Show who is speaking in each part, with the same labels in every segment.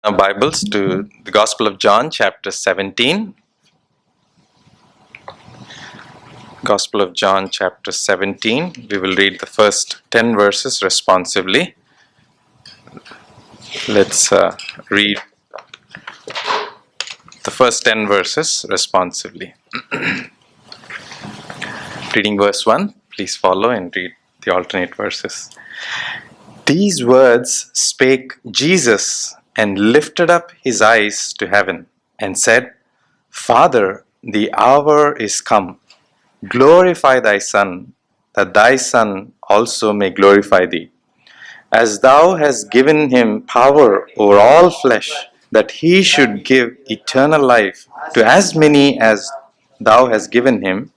Speaker 1: Our Bibles to the Gospel of John, chapter 17. Gospel of John, chapter 17. We will read the first 10 verses responsively. Let's read the first 10 verses responsively. Reading verse 1, please follow and read the alternate verses. These words spake Jesus, and lifted up his eyes to heaven, and said, Father, the hour is come. Glorify thy Son, that thy Son also may glorify thee. As thou hast given him power over all flesh, that he should give eternal life to as many as thou hast given him.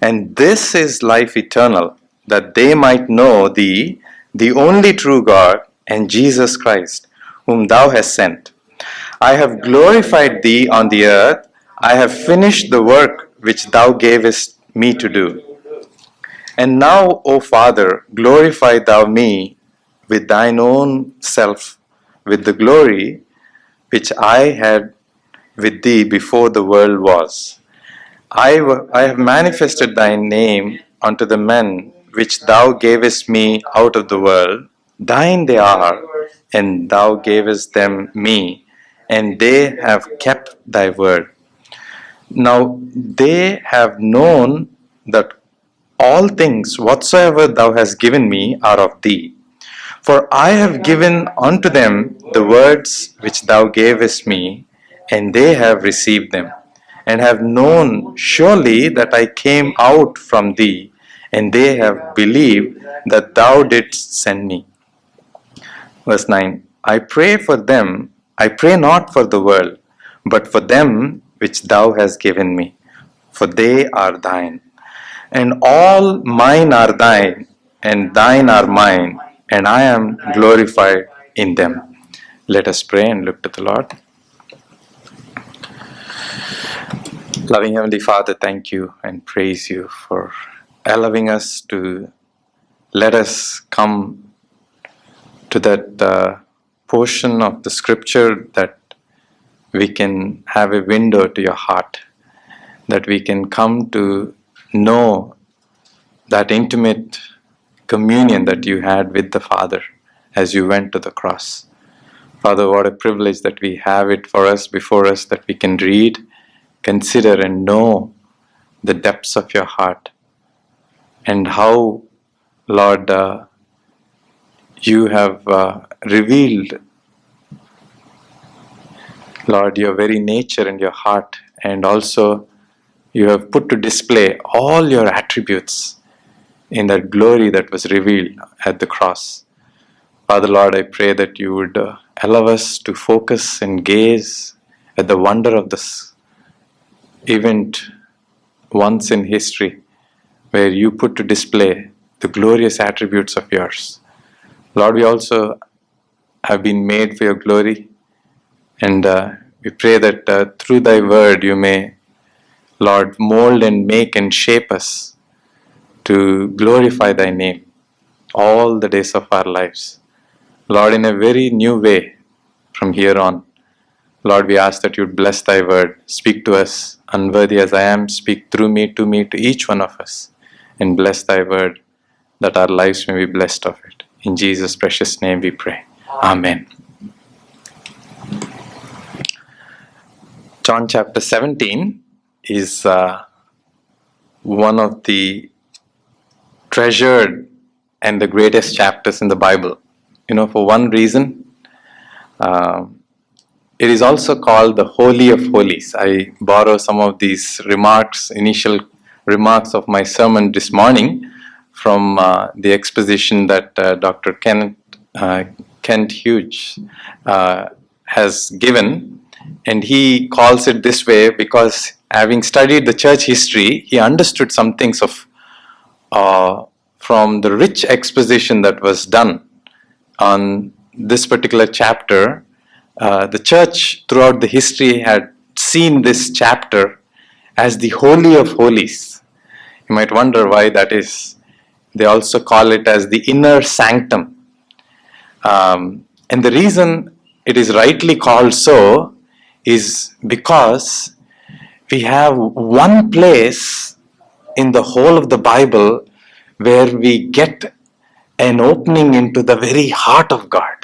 Speaker 1: And this is life eternal, that they might know thee, the only true God, and Jesus Christ, whom thou hast sent. I have glorified thee on the earth. I have finished the work which thou gavest me to do. And now, O Father, glorify thou me with thine own self, with the glory which I had with thee before the world was. I have manifested thy name unto the men which thou gavest me out of the world. Thine they are, and thou gavest them me, and they have kept thy word. Now they have known that all things whatsoever thou hast given me are of thee. For I have given unto them the words which thou gavest me, and they have received them, and have known surely that I came out from thee, and they have believed that thou didst send me. Verse 9, I pray for them, I pray not for the world, but for them which thou hast given me, for they are thine. And all mine are thine, and thine are mine, and I am glorified in them. Let us pray and look to the Lord. Loving Heavenly Father, thank you and praise you for allowing us to let us come to that portion of the scripture that we can have a window to your heart, that we can come to know that intimate communion that you had with the Father as you went to the cross. Father, what a privilege that we have it for us, before us, that we can read, consider and know the depths of your heart, and how, Lord, you have revealed, Lord, your very nature and your heart, and also you have put to display all your attributes in that glory that was revealed at the cross. Father, Lord, I pray that you would allow us to focus and gaze at the wonder of this event once in history, where you put to display the glorious attributes of yours. Lord, we also have been made for your glory, and we pray that through thy word you may, Lord, mold and make and shape us to glorify thy name all the days of our lives. Lord, in a very new way from here on. Lord, we ask that you'd bless thy word. Speak to us, unworthy as I am. Speak through me, to each one of us. And bless thy word, that our lives may be blessed of it. In Jesus' precious name we pray. Amen. John chapter 17 is one of the treasured and the greatest chapters in the Bible. For one reason, it is also called the Holy of Holies. I borrow some of these initial remarks of my sermon this morning from the exposition that Dr. Kent Hughes has given. And he calls it this way because, having studied the church history, he understood some things from the rich exposition that was done on this particular chapter. The church throughout the history had seen this chapter as the Holy of Holies. You might wonder why that is. They also call it as the inner sanctum. And the reason it is rightly called so is because we have one place in the whole of the Bible where we get an opening into the very heart of God.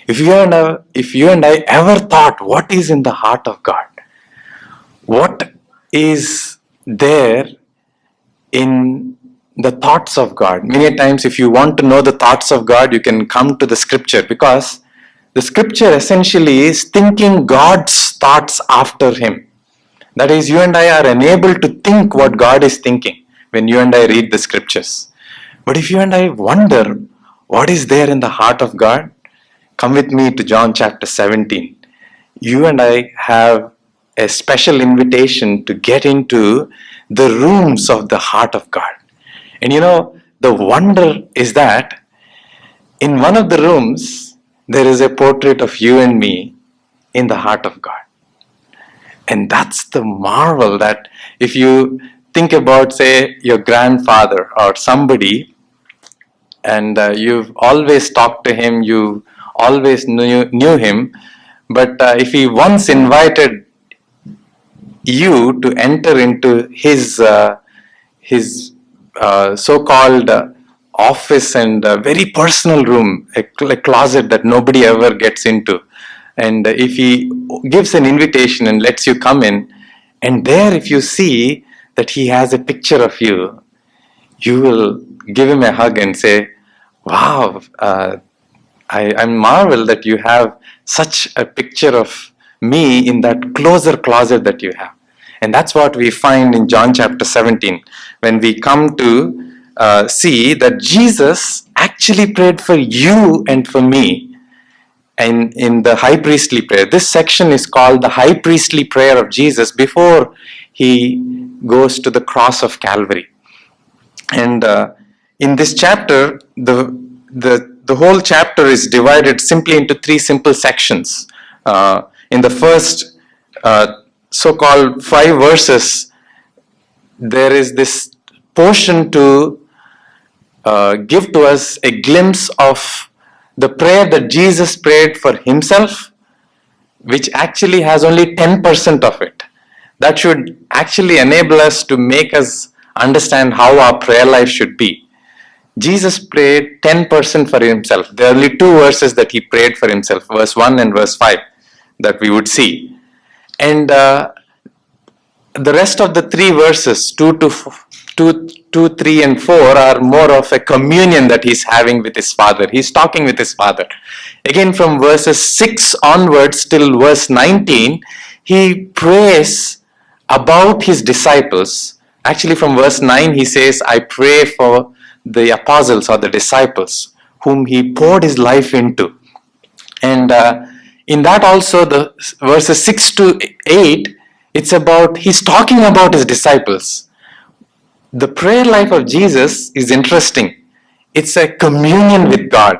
Speaker 1: If you and I ever thought what is in the heart of God, what is there in the thoughts of God? Many times, if you want to know the thoughts of God, you can come to the scripture, because the scripture essentially is thinking God's thoughts after Him. That is, you and I are enabled to think what God is thinking when you and I read the scriptures. But if you and I wonder what is there in the heart of God, come with me to John chapter 17. You and I have a special invitation to get into the rooms of the heart of God. And the wonder is that in one of the rooms, there is a portrait of you and me in the heart of God. And that's the marvel, that if you think about, say, your grandfather or somebody, and you've always talked to him, you always knew him, but if he once invited you to enter into his so-called office and very personal room, a closet that nobody ever gets into, and if he gives an invitation and lets you come in, and there if you see that he has a picture of you, you will give him a hug and say, wow, I'm marvel that you have such a picture of me in that closer closet that you have. And that's what we find in John chapter 17, when we come to see that Jesus actually prayed for you and for me. And in the high priestly prayer, this section is called the high priestly prayer of Jesus before he goes to the cross of Calvary. And in this chapter, the whole chapter is divided simply into three simple sections. In the first so-called 5 verses, there is this portion to give to us a glimpse of the prayer that Jesus prayed for himself, which actually has only 10% of it. That should actually enable us to make us understand how our prayer life should be. Jesus prayed 10% for himself. There are only 2 verses that he prayed for himself, verse 1 and verse 5, that we would see. And the rest of the 3 verses, 2, 3 and 4, are more of a communion that he's having with his Father. He's talking with his Father. Again, from verses 6 onwards till verse 19, he prays about his disciples. Actually, from verse 9, he says, I pray for the apostles or the disciples whom he poured his life into. And in that also, the verses 6 to 8, it's about, he's talking about his disciples. The prayer life of Jesus is interesting. It's a communion with God.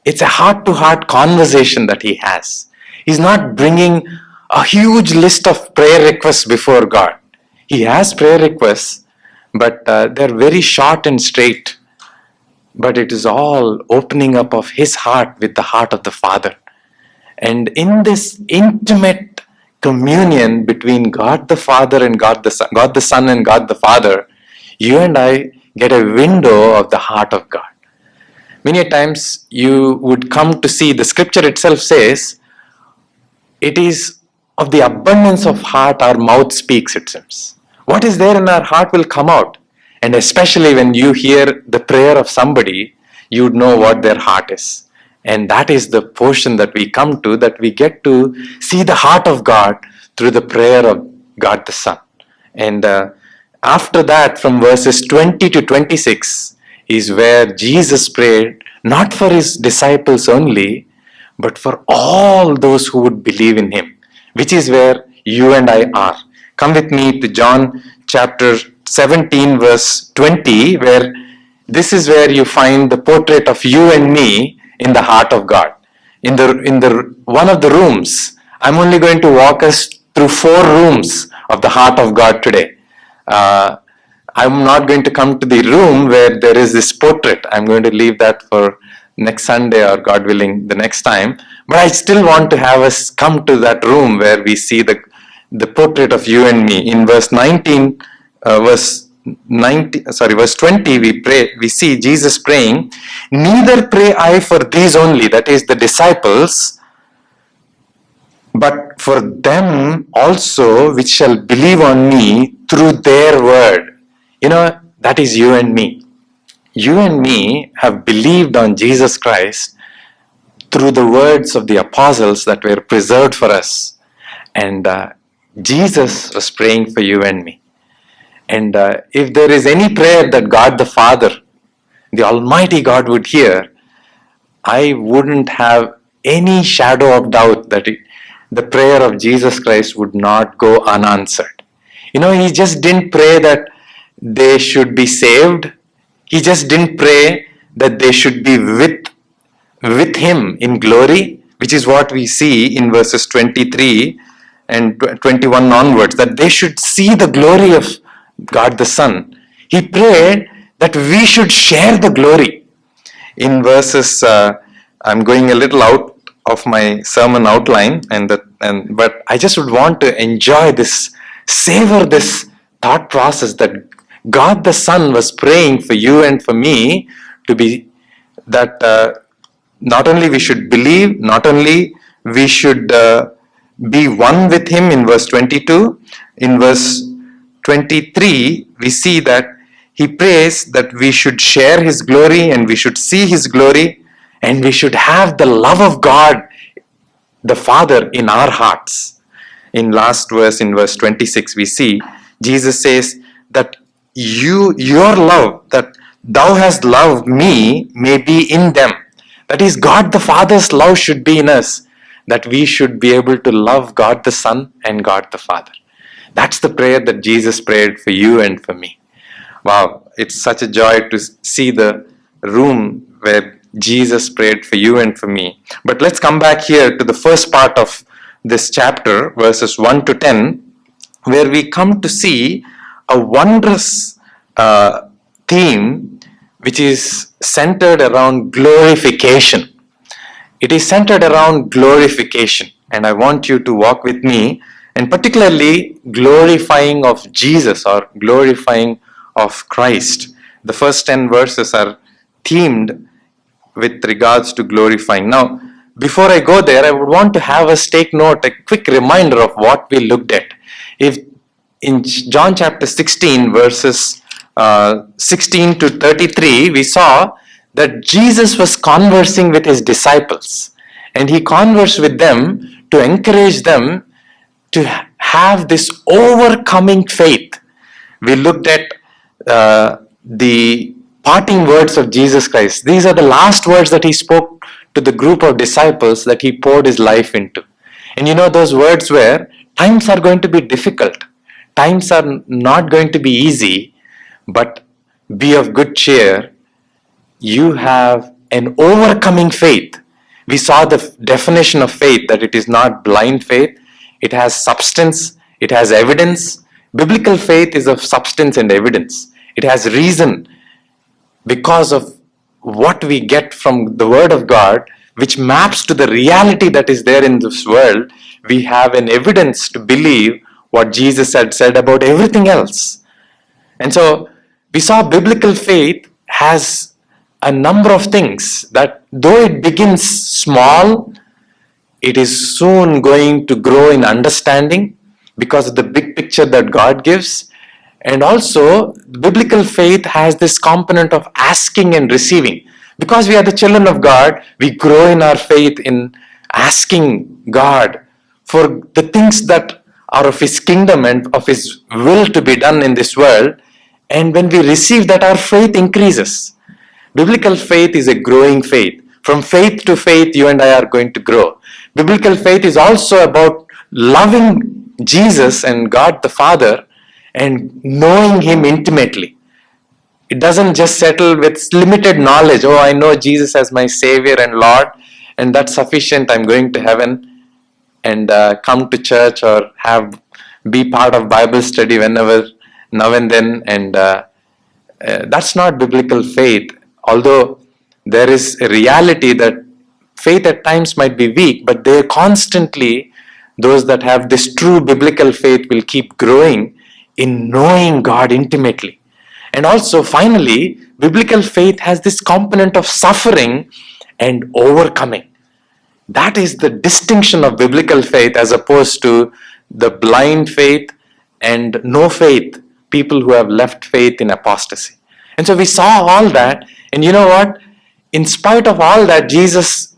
Speaker 1: It's a heart-to-heart conversation that he has. He's not bringing a huge list of prayer requests before God. He has prayer requests, but they're very short and straight. But it is all opening up of his heart with the heart of the Father. And in this intimate communion between God the Father and God the Son and God the Father, you and I get a window of the heart of God. Many times you would come to see, the scripture itself says, it is of the abundance of heart our mouth speaks, it seems. What is there in our heart will come out. And especially when you hear the prayer of somebody, you would know what their heart is. And that is the portion that we come to, that we get to see the heart of God through the prayer of God the Son. And after that, from verses 20 to 26, is where Jesus prayed not for his disciples only, but for all those who would believe in him, which is where you and I are. Come with me to John chapter 17, verse 20, where this is where you find the portrait of you and me in the heart of God. In the one of the rooms, I'm only going to walk us through 4 rooms of the heart of God today. I'm not going to come to the room where there is this portrait. I'm going to leave that for next Sunday, or God willing, the next time. But I still want to have us come to that room where we see the portrait of you and me. In verse 19, verse 20, we see Jesus praying, neither pray I for these only, that is the disciples, but for them also which shall believe on me through their word. That is you and me. You and me have believed on Jesus Christ through the words of the apostles that were preserved for us. And Jesus was praying for you and me. And if there is any prayer that God the Father, the Almighty God would hear, I wouldn't have any shadow of doubt that the prayer of Jesus Christ would not go unanswered. He just didn't pray that they should be saved. He just didn't pray that they should be with him in glory, which is what we see in verses 23 and 21 onwards, that they should see the glory of God the Son. He prayed that we should share the glory. In verses, I'm going a little out of my sermon outline, but I just would want to enjoy this, savor this thought process that God the Son was praying for you and for me to be that not only we should believe, not only we should be one with him in verse 22. In verse 23, we see that he prays that we should share his glory and we should see his glory and we should have the love of God, the Father, in our hearts. In last verse, in verse 26, we see Jesus says that your love, that thou hast loved me, may be in them. That is, God the Father's love should be in us, that we should be able to love God the Son and God the Father. That's the prayer that Jesus prayed for you and for me. Wow, it's such a joy to see the room where Jesus prayed for you and for me. But let's come back here to the first part of this chapter, verses 1 to 10, where we come to see a wondrous theme which is centered around glorification. It is centered around glorification, and I want you to walk with me, and particularly glorifying of Jesus or glorifying of Christ. The first 10 verses are themed with regards to glorifying. Now, before I go there, I would want to have us take note, a quick reminder of what we looked at. If in John chapter 16, verses 16 to 33, we saw that Jesus was conversing with his disciples, and he conversed with them to encourage them to have this overcoming faith. We looked at the parting words of Jesus Christ. These are the last words that he spoke to the group of disciples that he poured his life into. And those words were, times are going to be difficult. Times are not going to be easy, but be of good cheer. You have an overcoming faith. We saw the definition of faith, that it is not blind faith. It has substance. It has evidence. Biblical faith is of substance and evidence. It has reason because of what we get from the Word of God, which maps to the reality that is there in this world. We have an evidence to believe what Jesus had said about everything else. And so we saw biblical faith has a number of things that, though it begins small, it is soon going to grow in understanding because of the big picture that God gives. And also, biblical faith has this component of asking and receiving. Because we are the children of God, we grow in our faith in asking God for the things that are of His kingdom and of His will to be done in this world. And when we receive that, our faith increases. Biblical faith is a growing faith. From faith to faith, you and I are going to grow. Biblical faith is also about loving Jesus and God the Father and knowing Him intimately. It doesn't just settle with limited knowledge. Oh, I know Jesus as my Savior and Lord, and that's sufficient. I'm going to heaven and come to church or be part of Bible study whenever, now and then. And that's not biblical faith. Although there is a reality that faith at times might be weak, but they constantly, those that have this true biblical faith will keep growing in knowing God intimately. And also, finally, biblical faith has this component of suffering and overcoming. That is the distinction of biblical faith as opposed to the blind faith and no faith, people who have left faith in apostasy. And so we saw all that, and you know what? In spite of all that, Jesus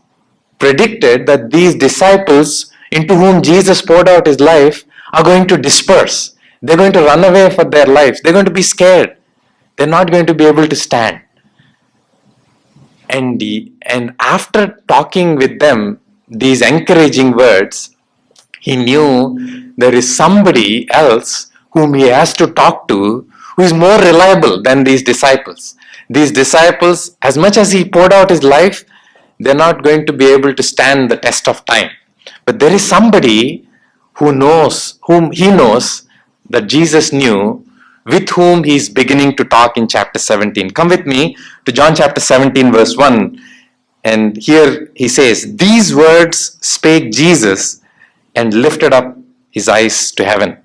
Speaker 1: predicted that these disciples into whom Jesus poured out his life are going to disperse. They're going to run away for their lives. They're going to be scared. They're not going to be able to stand. And after talking with them these encouraging words, he knew there is somebody else whom he has to talk to who is more reliable than these disciples. These disciples, as much as he poured out his life, they're not going to be able to stand the test of time. But there is somebody whom he knows, that Jesus knew, with whom he is beginning to talk in chapter 17. Come with me to John chapter 17 verse 1. And here he says, "These words spake Jesus and lifted up his eyes to heaven."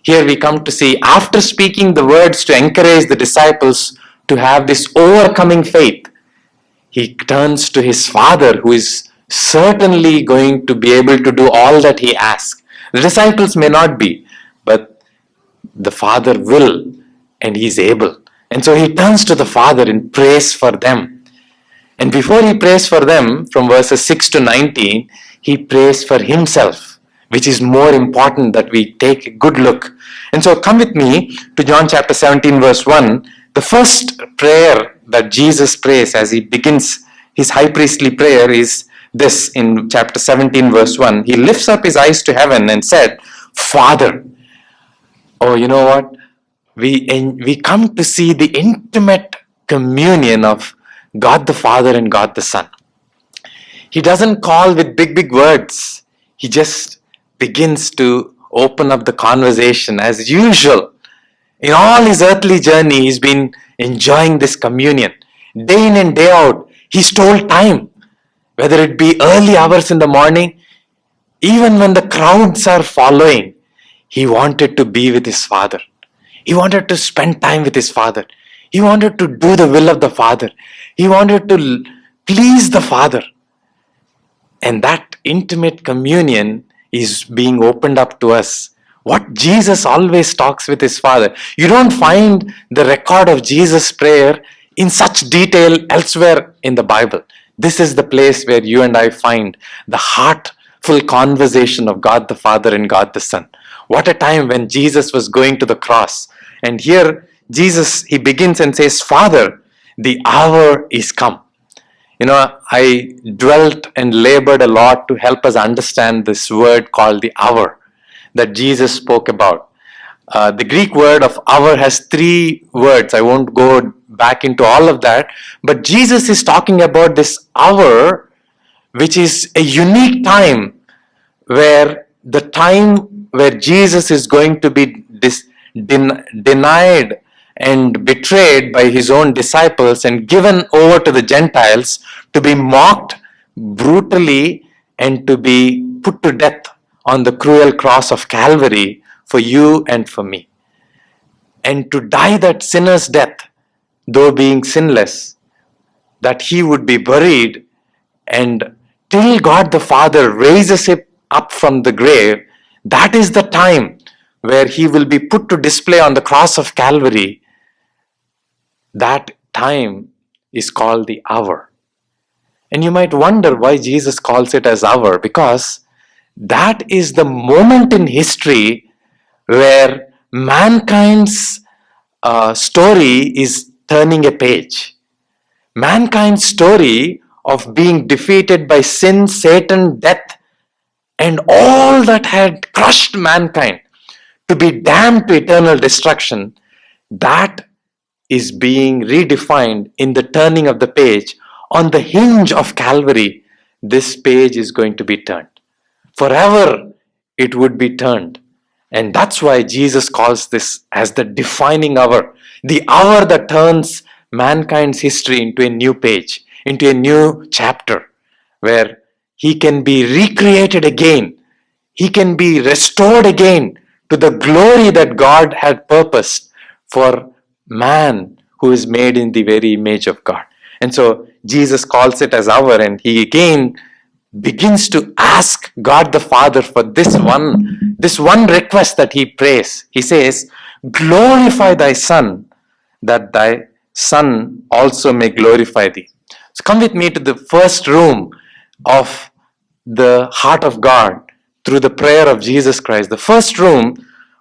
Speaker 1: Here we come to see, after speaking the words to encourage the disciples to have this overcoming faith, he turns to his Father, who is certainly going to be able to do all that he asks. The disciples may not be, but the Father will, and he is able. And so he turns to the Father and prays for them. And before he prays for them, from verses 6 to 19, he prays for himself, which is more important that we take a good look. And so come with me to John chapter 17 verse 1. The first prayer that Jesus prays as he begins his high priestly prayer is this in chapter 17 verse 1. He lifts up his eyes to heaven and said, "Father." Oh, you know what? We come to see the intimate communion of God the Father and God the Son. He doesn't call with big words. He just begins to open up the conversation as usual. In all his earthly journey, he's been enjoying this communion. Day in and day out, he stole time. Whether it be early hours in the morning, even when the crowds are following, he wanted to be with his Father. He wanted to spend time with his Father. He wanted to do the will of the Father. He wanted to please the Father. And that intimate communion is being opened up to us. What Jesus always talks with his Father. You don't find the record of Jesus' prayer in such detail elsewhere in the Bible. This is the place where you and I find the heartful conversation of God the Father and God the Son. What a time when Jesus was going to the cross. And here Jesus, he begins and says, "Father, the hour is come." You know, I dwelt and labored a lot to help us understand this word called the hour that Jesus spoke about. The Greek word of hour has 3 words. I won't go back into all of that. But Jesus is talking about this hour, which is a unique time where the time where Jesus is going to be denied and betrayed by his own disciples and given over to the Gentiles to be mocked brutally and to be put to death on the cruel cross of Calvary for you and for me. And to die that sinner's death, though being sinless, that he would be buried, and till God the Father raises him up from the grave, that is the time where he will be put to display on the cross of Calvary. That time is called the hour. And you might wonder why Jesus calls it as hour, because that is the moment in history where mankind's story is turning a page. Mankind's story of being defeated by sin, Satan, death, and all that had crushed mankind to be damned to eternal destruction, that is being redefined in the turning of the page. On the hinge of Calvary, this page is going to be turned. Forever it would be turned. And that's why Jesus calls this as the defining hour. The hour that turns mankind's history into a new page, into a new chapter, where he can be recreated again. He can be restored again to the glory that God had purposed for man who is made in the very image of God. And so Jesus calls it as hour, and he again begins to ask God the Father for this one request that he prays. He says, glorify thy Son, that thy Son also may glorify thee. So come with me to the first room of the heart of God through the prayer of Jesus Christ. The first room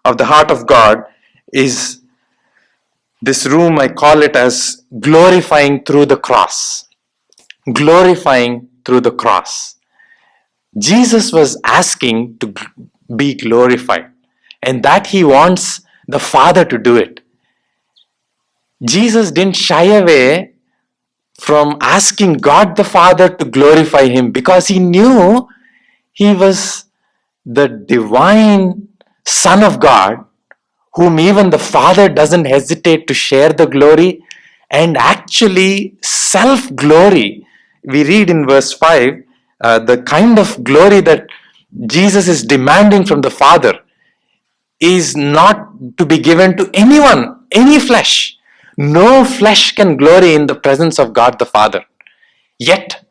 Speaker 1: of the heart of God is this room, I call it as glorifying through the cross. Glorifying through the cross. Jesus was asking to be glorified, and that he wants the Father to do it. Jesus didn't shy away from asking God the Father to glorify him, because he knew he was the divine Son of God, whom even the Father doesn't hesitate to share the glory, and actually self-glory. We read in verse 5, the kind of glory that Jesus is demanding from the Father is not to be given to anyone, any flesh. No flesh can glory in the presence of God the Father. Yet,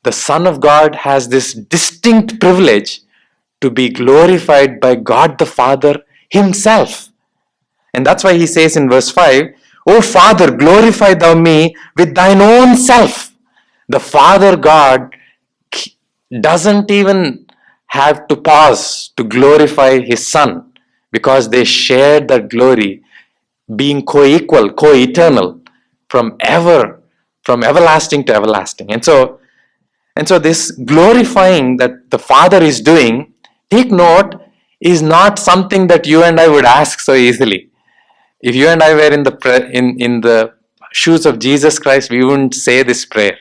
Speaker 1: the Son of God has this distinct privilege to be glorified by God the Father himself. And that's why he says in verse 5, O Father, glorify thou me with thine own self. The Father God doesn't even have to pause to glorify his Son, because they shared that glory, being co-equal, co-eternal, from everlasting to everlasting. And so this glorifying that the Father is doing, take note, is not something that you and I would ask so easily. If you and I were in the shoes of Jesus Christ, we wouldn't say this prayer.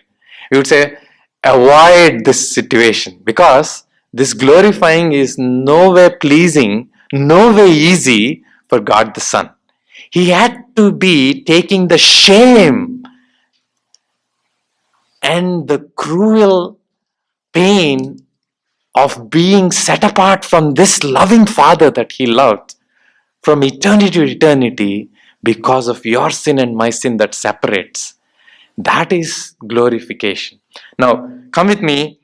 Speaker 1: We would say, avoid this situation, because this glorifying is no way pleasing, no way easy for God the Son. He had to be taking the shame and the cruel pain of being set apart from this loving Father that he loved from eternity to eternity, because of your sin and my sin that separates. That is glorification. Now, come with me.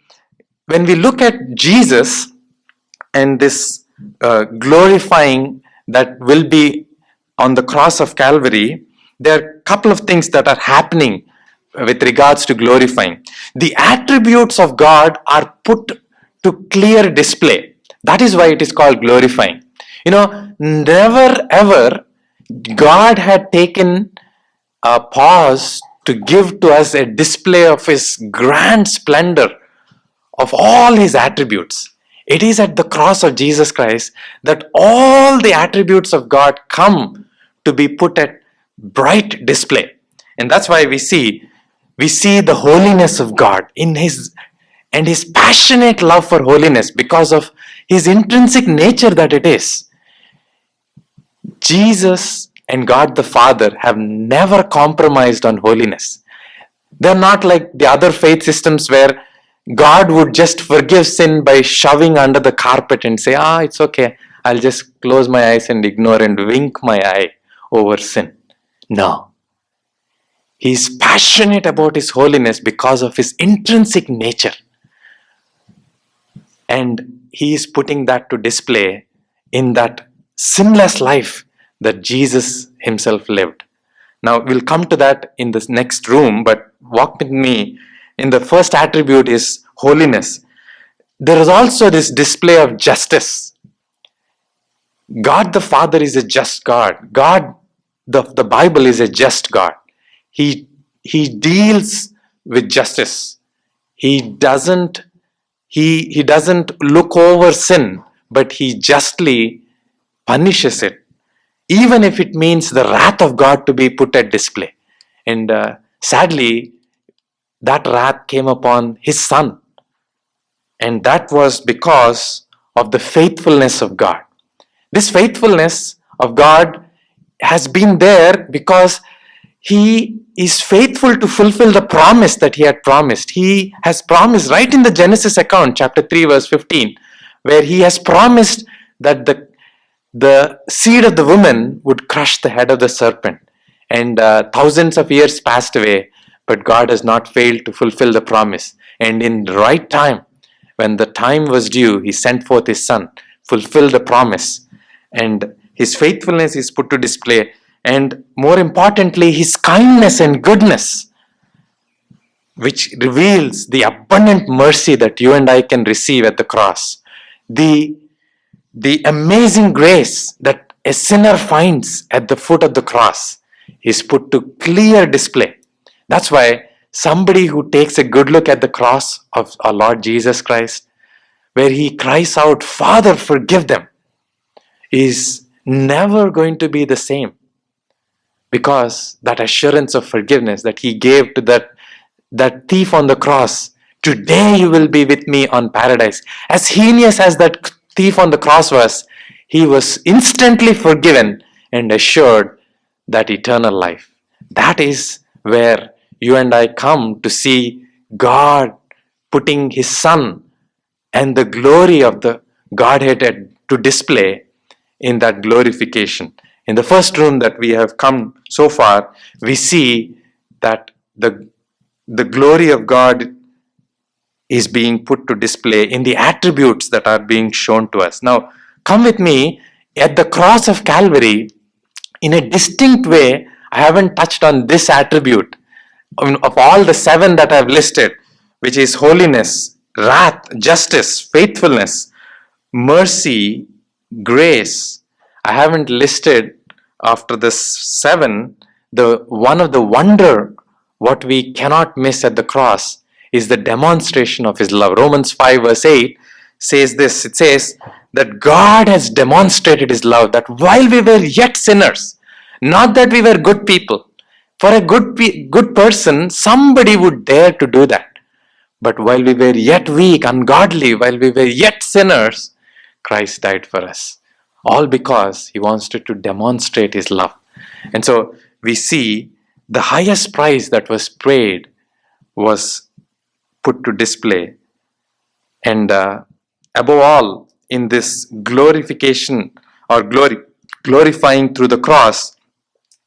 Speaker 1: When we look at Jesus and this glorifying that will be on the cross of Calvary, there are a couple of things that are happening with regards to glorifying. The attributes of God are put to clear display. That is why it is called glorifying. Never ever God had taken a pause to give to us a display of his grand splendor, of all his attributes. It is at the cross of Jesus Christ that all the attributes of God come to be put at bright display. And that's why we see the holiness of God in his passionate love for holiness, because of his intrinsic nature that it is. Jesus and God the Father have never compromised on holiness. They're not like the other faith systems where God would just forgive sin by shoving under the carpet and say, it's okay, I'll just close my eyes and ignore and wink my eye over sin. No. He's passionate about his holiness because of his intrinsic nature. And he is putting that to display in that sinless life that Jesus himself lived. Now, we'll come to that in this next room, but walk with me. In the first attribute is holiness. There is also this display of justice. God the Father is a just God. God, the Bible is a just God. He deals with justice. He doesn't look over sin, but he justly punishes it, even if it means the wrath of God to be put at display. And sadly, that wrath came upon his Son. And that was because of the faithfulness of God. This faithfulness of God has been there because He is faithful to fulfill the promise that he had promised. He has promised right in the Genesis account, chapter 3, verse 15, where he has promised that the seed of the woman would crush the head of the serpent. And thousands of years passed away, but God has not failed to fulfill the promise. And in the right time, when the time was due, he sent forth his son, fulfilled the promise, and his faithfulness is put to display. And more importantly, his kindness and goodness, which reveals the abundant mercy that you and I can receive at the cross. The amazing grace that a sinner finds at the foot of the cross is put to clear display. That's why somebody who takes a good look at the cross of our Lord Jesus Christ, where he cries out, "Father, forgive them," is never going to be the same. Because that assurance of forgiveness that he gave to that thief on the cross, "Today you will be with me on paradise." As heinous as that thief on the cross was, he was instantly forgiven and assured that eternal life. That is where you and I come to see God putting his Son and the glory of the Godhead to display in that glorification. In the first room that we have come so far, we see that the glory of God is being put to display in the attributes that are being shown to us. Now, come with me at the cross of Calvary. In a distinct way, I haven't touched on this attribute of all the 7 that I've listed, which is holiness, wrath, justice, faithfulness, mercy, grace. I haven't listed after the 7, one of the wonder what we cannot miss at the cross is the demonstration of his love. Romans 5 verse 8 says this. It says that God has demonstrated his love, that while we were yet sinners, not that we were good people. For a good person, somebody would dare to do that. But while we were yet weak, ungodly, while we were yet sinners, Christ died for us. All because he wants to demonstrate his love. And so we see the highest price that was paid was put to display. And above all, in this glorification or glorifying through the cross,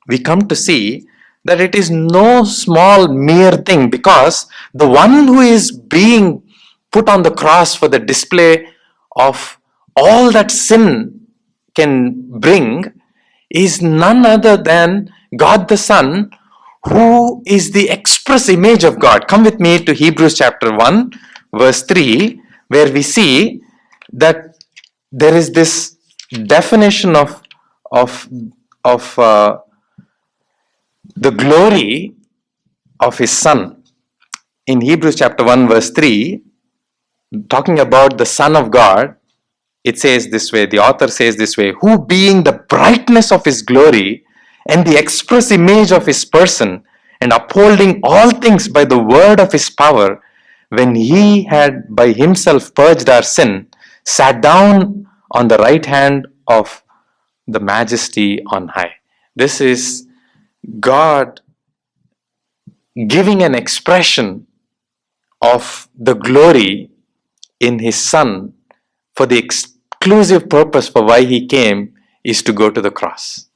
Speaker 1: we come to see that it is no small mere thing, because the one who is being put on the cross for the display of all that sin can bring is none other than God the Son, who is the express image of God. Come with me to Hebrews chapter 1 verse 3, where we see that there is this definition of the glory of his Son. In Hebrews chapter 1 verse 3, talking about the Son of God, it says this way, the author says this way, "Who being the brightness of his glory and the express image of his person, and upholding all things by the word of his power, when he had by himself purged our sin, sat down on the right hand of the majesty on high." This is God giving an expression of the glory in his Son for the exclusive purpose for why he came is to go to the cross.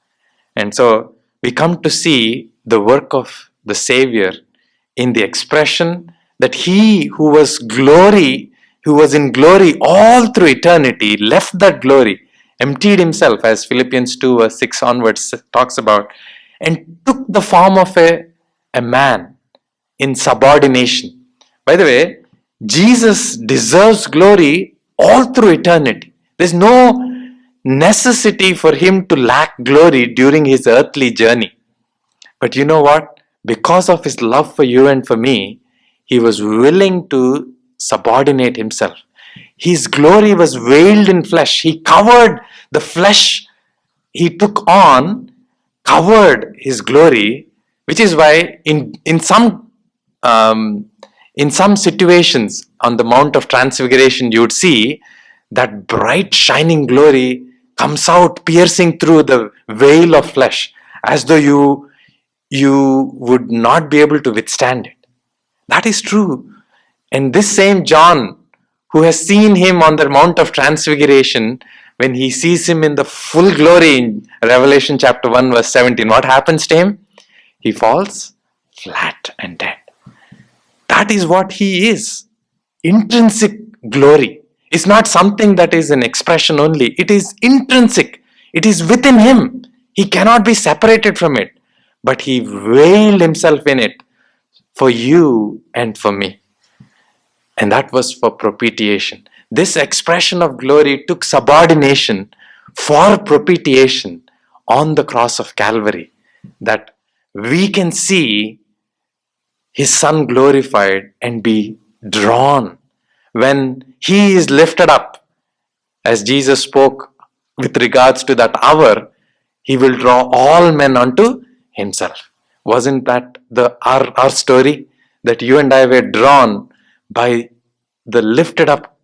Speaker 1: And so we come to see the work of the Savior in the expression that he who was in glory all through eternity, left that glory, emptied himself, as Philippians 2 verse 6 onwards talks about, and took the form of a man in subordination. By the way, Jesus deserves glory all through eternity. There's no necessity for him to lack glory during his earthly journey. But you know what? Because of his love for you and for me, he was willing to subordinate himself. His glory was veiled in flesh. He covered the flesh he took on, covered his glory, which is why in some situations on the Mount of Transfiguration, you would see that bright shining glory comes out piercing through the veil of flesh, as though you would not be able to withstand it. That is true. And this same John, who has seen him on the Mount of Transfiguration, when he sees him in the full glory in Revelation chapter 1 verse 17, what happens to him? He falls flat and dead. That is what he is. Intrinsic glory. It's not something that is an expression only. It is intrinsic. It is within him. He cannot be separated from it. But he veiled himself in it for you and for me. And that was for propitiation. This expression of glory took subordination for propitiation on the cross of Calvary, that we can see his Son glorified and be drawn. When he is lifted up, as Jesus spoke with regards to that hour, he will draw all men unto himself. Wasn't that our story? That you and I were drawn by the lifted up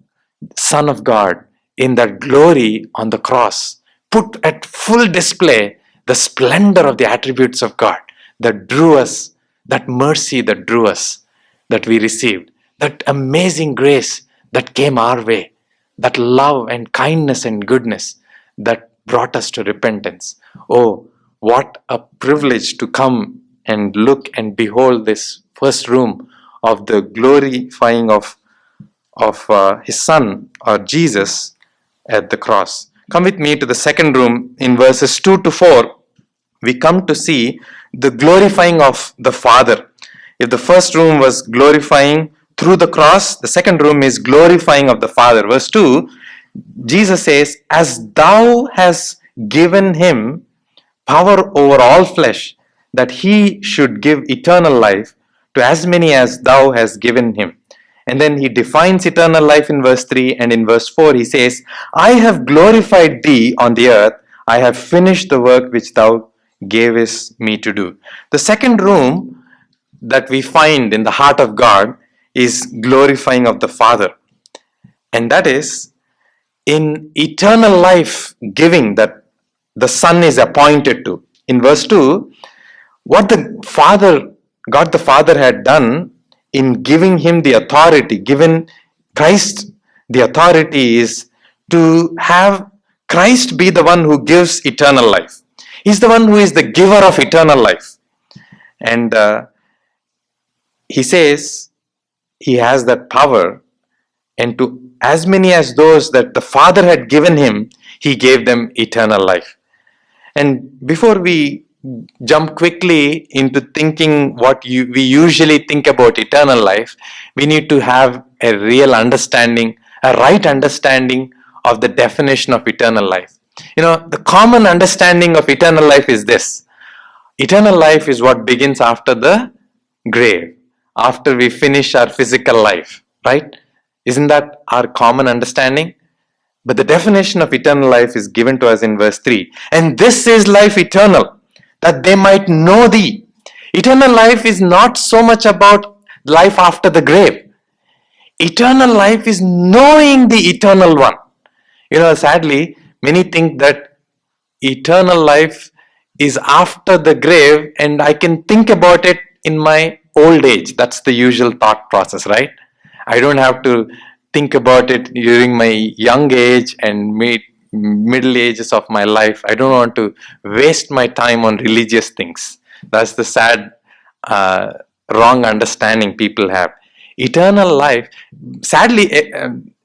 Speaker 1: Son of God in that glory on the cross, put at full display the splendor of the attributes of God that drew us, that mercy that drew us, that we received, that amazing grace that came our way, that love and kindness and goodness that brought us to repentance. Oh, what a privilege to come and look and behold this first room of the glorifying of his Son, or Jesus, at the cross. Come with me to the second room in verses 2 to 4. We come to see the glorifying of the Father. If the first room was glorifying through the cross, the second room is glorifying of the Father. Verse 2, Jesus says, "As thou hast given him power over all flesh, that he should give eternal life to as many as thou hast given him." And then he defines eternal life in verse 3, and in verse 4 he says, "I have glorified thee on the earth, I have finished the work which thou gavest me to do." The second room that we find in the heart of God is glorifying of the Father. And that is in eternal life giving that the Son is appointed to. In verse 2, what God the Father had done in giving him the authority, given Christ the authority, is to have Christ be the one who gives eternal life. He's the one who is the giver of eternal life. And he says he has that power, and to as many as those that the Father had given him, he gave them eternal life. And before we jump quickly into thinking what we usually think about eternal life, we need to have a real understanding, a right understanding of the definition of eternal life. The common understanding of eternal life is this: eternal life is what begins after the grave, after we finish our physical life, right? Isn't that our common understanding? But the definition of eternal life is given to us in verse 3. "And this is life eternal, that they might know thee." Eternal life is not so much about life after the grave. Eternal life is knowing the eternal one. Sadly, many think that eternal life is after the grave and I can think about it in my old age. That's the usual thought process, right? I don't have to think about it during my young age and middle ages of my life. I don't want to waste my time on religious things. That's the sad, wrong understanding people have. Eternal life, sadly,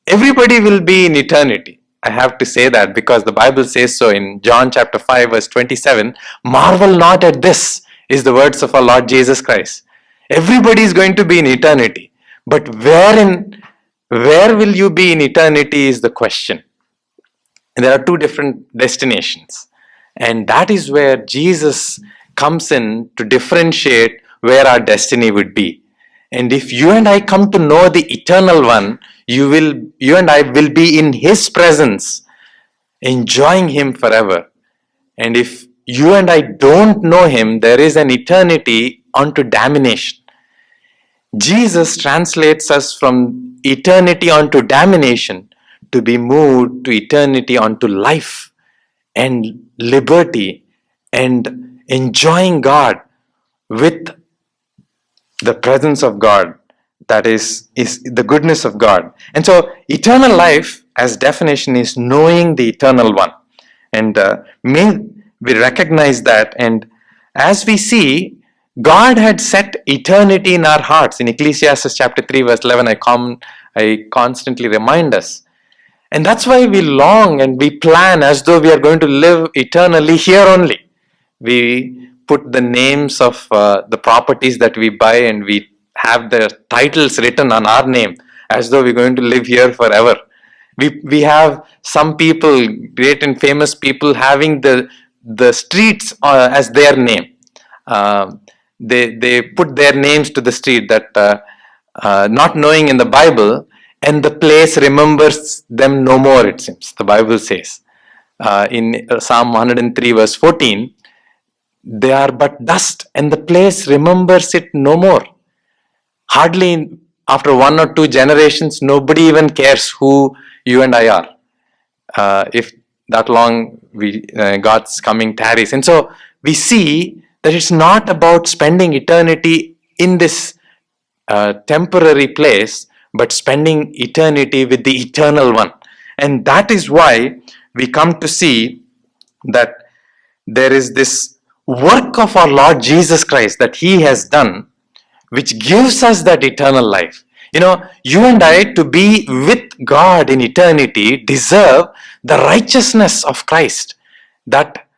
Speaker 1: everybody will be in eternity. I have to say that because the Bible says so in John chapter 5 verse 27. "Marvel not at this," is the words of our Lord Jesus Christ. Everybody is going to be in eternity. But where will you be in eternity is the question. And there are two different destinations. And that is where Jesus comes in to differentiate where our destiny would be. And if you and I come to know the eternal one, you and I will be in his presence, enjoying him forever. And if you and I don't know him, there is an eternity unto damnation. Jesus translates us from eternity unto damnation to be moved to eternity unto life and liberty and enjoying God with the presence of God, that is the goodness of God. And so eternal life as definition is knowing the eternal one. And may we recognize that. And as we see, God had set eternity in our hearts. In Ecclesiastes chapter 3 verse 11, I constantly remind us. And that's why we long and we plan as though we are going to live eternally here only. We put the names of the properties that we buy, and we have the titles written on our name as though we're going to live here forever. We have some people, great and famous people, having the streets as their name. They put their names to the street, that not knowing in the Bible, and the place remembers them no more, it seems. The Bible says in Psalm 103 verse 14, they are but dust, and the place remembers it no more. Hardly after one or two generations, nobody even cares who you and I are. If that long God's coming tarries. And so we see that it's not about spending eternity in this temporary place, but spending eternity with the eternal one. And that is why we come to see that there is this work of our Lord Jesus Christ that He has done, which gives us that eternal life. You and I, to be with God in eternity, deserve the righteousness of Christ, that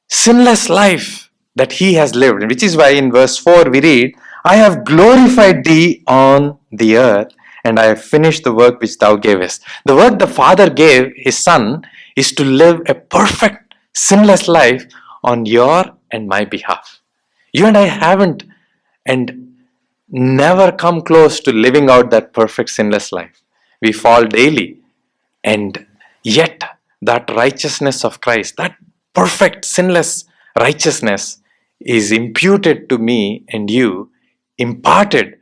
Speaker 1: sinless life that He has lived. Which is why in verse 4 we read, I have glorified Thee on the earth, and I have finished the work which Thou gavest. The work the Father gave His Son is to live a perfect, sinless life on your and my behalf. You and I haven't and never come close to living out that perfect, sinless life. We fall daily, and yet that righteousness of Christ, that perfect, sinless righteousness, is imputed to me and you, imparted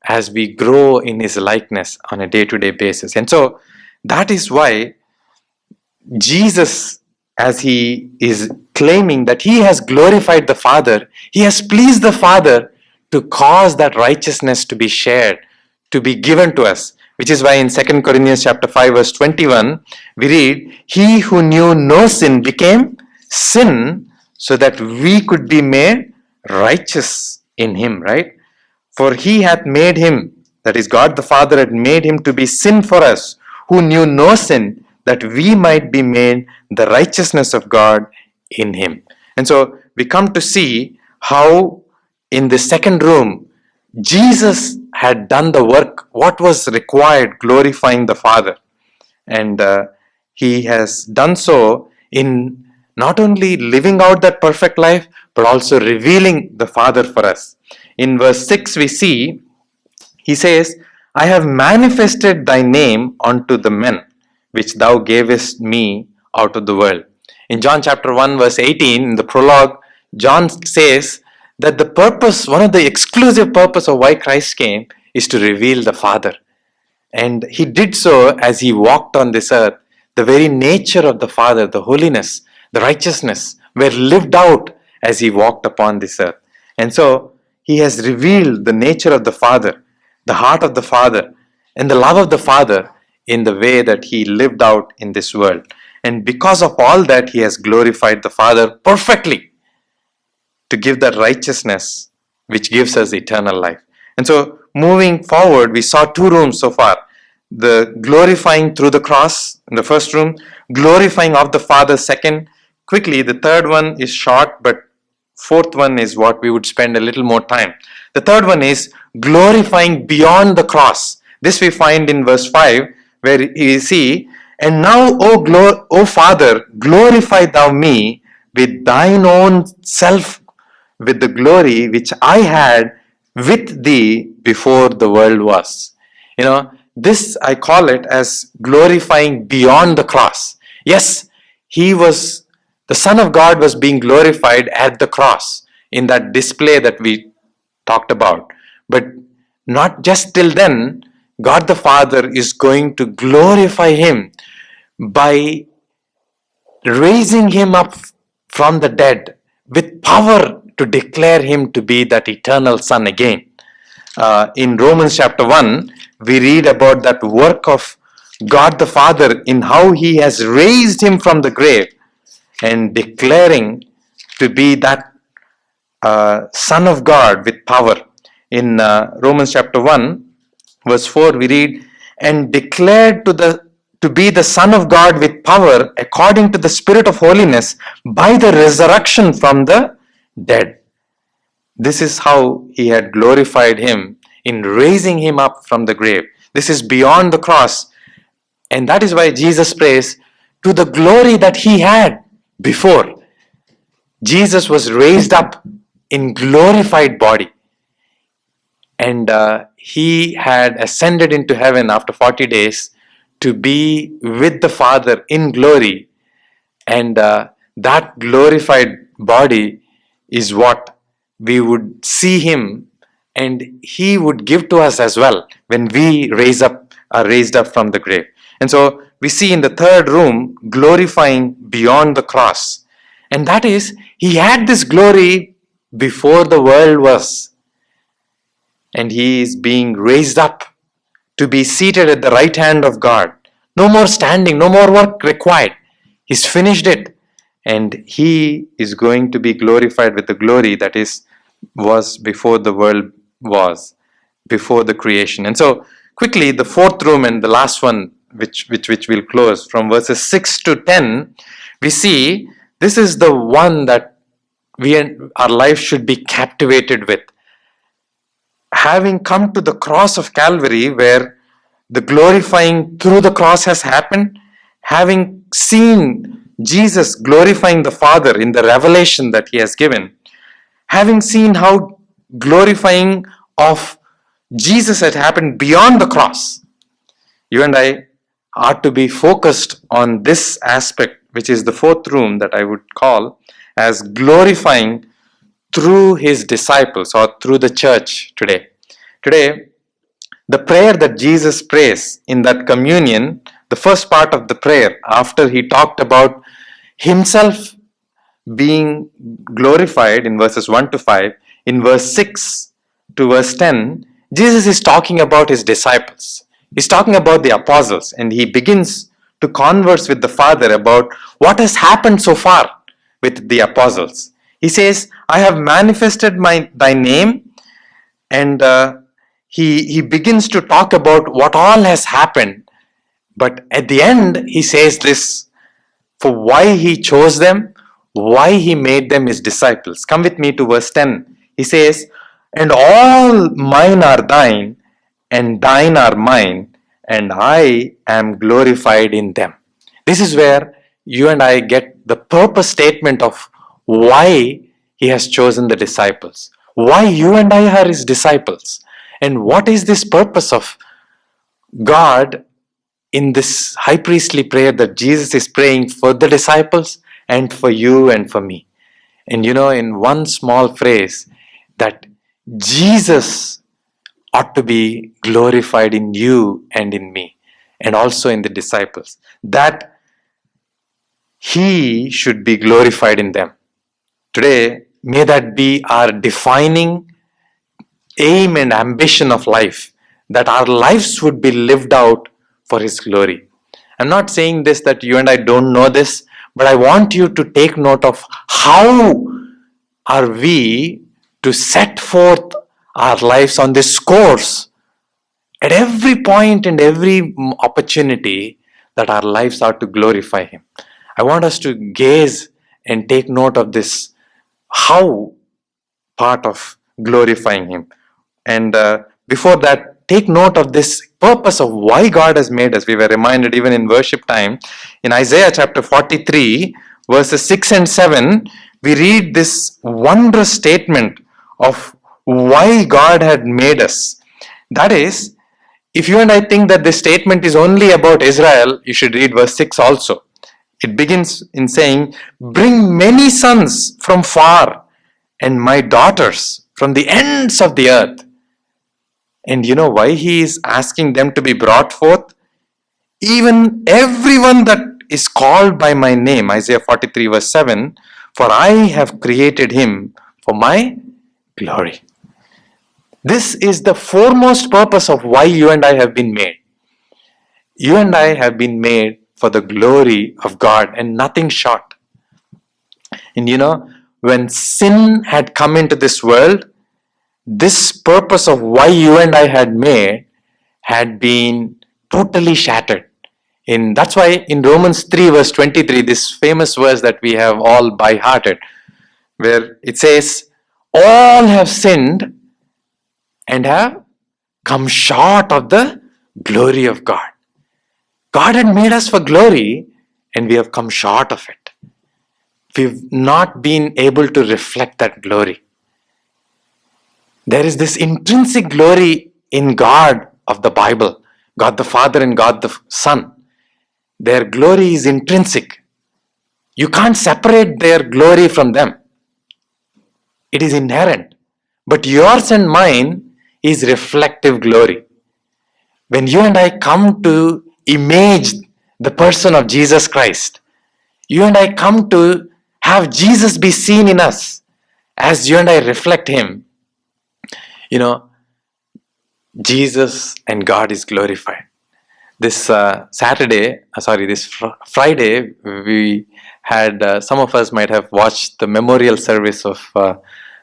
Speaker 1: as we grow in His likeness on a day-to-day basis. And so that is why Jesus, as He is claiming that He has glorified the Father, He has pleased the Father to cause that righteousness to be shared, to be given to us. Which is why in 2 Corinthians chapter 5 verse 21, we read, He who knew no sin became sin so that we could be made righteous in Him, right? For He hath made Him, that is God the Father had made Him to be sin for us, who knew no sin, that we might be made the righteousness of God in Him. And so we come to see how in the second room, Jesus had done the work, what was required, glorifying the Father. And He has done so in not only living out that perfect life, but also revealing the Father for us. In verse 6 we see, He says, I have manifested Thy name unto the men, which Thou gavest me out of the world. In John chapter 1 verse 18, in the prologue, John says that the purpose, one of the exclusive purpose of why Christ came, is to reveal the Father. And He did so as He walked on this earth. The very nature of the Father, the holiness, the righteousness, were lived out as He walked upon this earth. And so He has revealed the nature of the Father, the heart of the Father, and the love of the Father in the way that He lived out in this world. And because of all that, He has glorified the Father perfectly to give that righteousness which gives us eternal life. And so moving forward, we saw two rooms so far. The glorifying through the cross in the first room, glorifying of the Father second. Quickly, the third one is short, but fourth one is what we would spend a little more time. The third one is glorifying beyond the cross. This we find in verse 5, where you see, and now, O Father, glorify Thou me with Thine own self, with the glory which I had with Thee before the world was. This I call it as glorifying beyond the cross. Yes, the Son of God was being glorified at the cross in that display that we talked about. But not just till then, God the Father is going to glorify Him by raising Him up from the dead with power to declare him to be that eternal Son again. In Romans chapter 1, we read about that work of God the Father in how he has raised him from the grave and declaring to be that Son of God with power. In Romans chapter 1, verse 4, we read, and declared to be the Son of God with power according to the Spirit of holiness by the resurrection from the dead. This is how he had glorified him in raising him up from the grave. This is beyond the cross. And that is why Jesus prays to the glory that he had before. Jesus was raised up in glorified body. And he had ascended into heaven after 40 days to be with the Father in glory. And that glorified body is what we would see him, and he would give to us as well when we are raised up from the grave. And so we see in the third room glorifying beyond the cross. And that is, he had this glory before the world was. And he is being raised up to be seated at the right hand of God. No more standing, no more work required. He's finished it. And he is going to be glorified with the glory that was before the world was, before the creation. And so quickly, the fourth room and the last one, which we'll close, from verses 6 to 10, we see this is the one that our life should be captivated with. Having come to the cross of Calvary, where the glorifying through the cross has happened, having seen Jesus glorifying the Father in the revelation that he has given, having seen how glorifying of Jesus had happened beyond the cross, you and I are to be focused on this aspect, which is the fourth room that I would call as glorifying through his disciples or through the church today. Today, the prayer that Jesus prays in that communion, the first part of the prayer, after he talked about himself being glorified in verses 1 to 5, in verse 6 to verse 10, Jesus is talking about his disciples. He's talking about the apostles, and he begins to converse with the Father about what has happened so far with the apostles. He says, I have manifested thy name, and he begins to talk about what all has happened. But at the end, he says this, for why he chose them, why he made them his disciples. Come with me to verse 10. He says, and all mine are thine, and thine are mine, and I am glorified in them. This is where you and I get the purpose statement of why he has chosen the disciples, why you and I are his disciples, and what is this purpose of God in this high priestly prayer that Jesus is praying for the disciples and for you and for me. And in one small phrase, that Jesus ought to be glorified in you and in me, and also in the disciples, that he should be glorified in them. Today, may that be our defining aim and ambition of life, that our lives would be lived out for his glory. I'm not saying this that you and I don't know this, but I want you to take note of how are we to set forth our lives on this course at every point and every opportunity, that our lives are to glorify him. I want us to gaze and take note of this, how part of glorifying him. And before that, take note of this purpose of why God has made us. We were reminded even in worship time, in Isaiah chapter 43, verses 6 and 7, we read this wondrous statement of why God had made us. That is, if you and I think that this statement is only about Israel, you should read verse 6 also. It begins in saying, bring many sons from far, and my daughters from the ends of the earth. And you know why he is asking them to be brought forth? Even everyone that is called by my name, Isaiah 43 verse 7, for I have created him for my glory. This is the foremost purpose of why you and I have been made. You and I have been made for the glory of God and nothing short. And when sin had come into this world, this purpose of why you and I had been totally shattered. That's why in Romans 3 verse 23, this famous verse that we have all by hearted, where it says, all have sinned and have come short of the glory of God. God had made us for glory and we have come short of it. We've not been able to reflect that glory. There is this intrinsic glory in God of the Bible, God the Father and God the Son. Their glory is intrinsic. You can't separate their glory from them. It is inherent. But yours and mine is reflective glory. When you and I come to image the person of Jesus Christ, you and I come to have Jesus be seen in us as you and I reflect Him, Jesus and God is glorified. This Friday, we had, some of us might have watched the memorial service of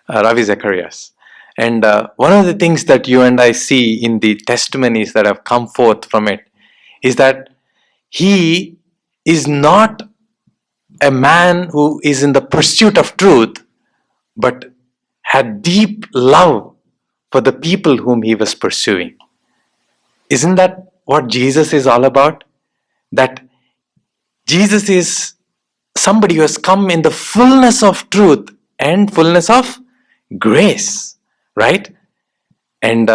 Speaker 1: Ravi Zacharias. And one of the things that you and I see in the testimonies that have come forth from it is that he is not a man who is in the pursuit of truth, but had deep love for the people whom he was pursuing. Isn't that what Jesus is all about? That Jesus is somebody who has come in the fullness of truth and fullness of grace, right? And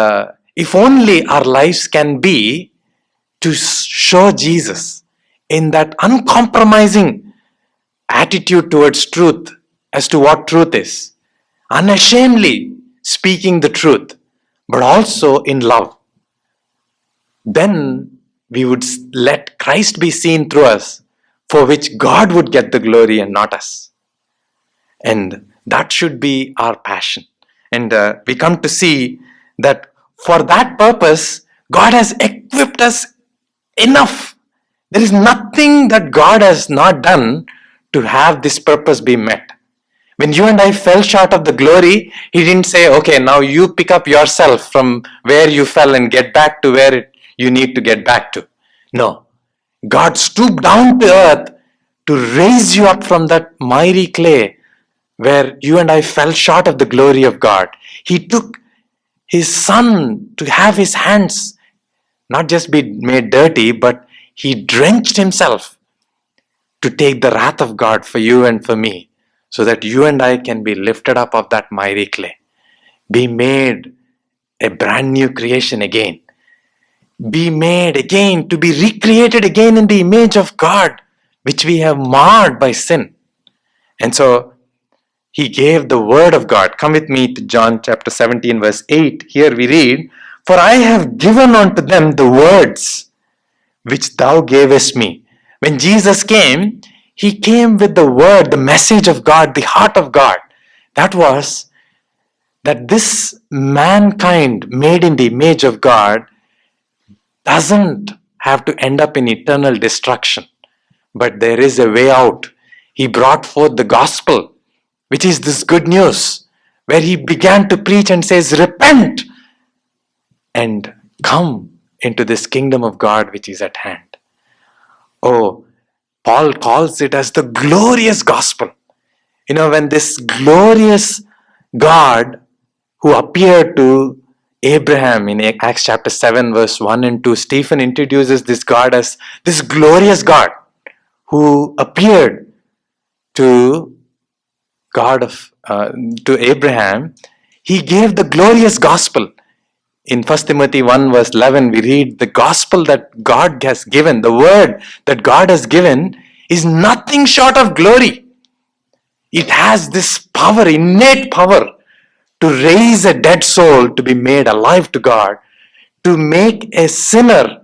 Speaker 1: if only our lives can be to show Jesus in that uncompromising attitude towards truth as to what truth is, unashamedly speaking the truth, but also in love, then we would let Christ be seen through us, for which God would get the glory and not us. And that should be our passion. And we come to see that for that purpose, God has equipped us enough. There is nothing that God has not done to have this purpose be met. When you and I fell short of the glory, He didn't say, okay, now you pick up yourself from where you fell and get back to where you need to get back to. No. God stooped down to earth to raise you up from that miry clay where you and I fell short of the glory of God. He took His Son to have His hands not just be made dirty, but He drenched Himself to take the wrath of God for you and for me, so that you and I can be lifted up of that miry clay, be made a brand new creation again, be made again, to be recreated again in the image of God, which we have marred by sin. And so He gave the word of God. Come with me to John chapter 17 verse 8. Here we read, "For I have given unto them the words which thou gavest me." When Jesus came, He came with the word, the message of God, the heart of God. That was that this mankind made in the image of God doesn't have to end up in eternal destruction, but there is a way out. He brought forth the gospel, which is this good news, where He began to preach and says, repent and come into this kingdom of God which is at hand. Oh, Paul calls it as the glorious gospel. When this glorious God who appeared to Abraham in Acts chapter 7 verse 1 and 2, Stephen introduces this God as this glorious God who appeared to to Abraham. He gave the glorious gospel. In 1 Timothy 1 verse 11, we read the gospel that God has given, the word that God has given is nothing short of glory. It has this power, innate power, to raise a dead soul to be made alive to God, to make a sinner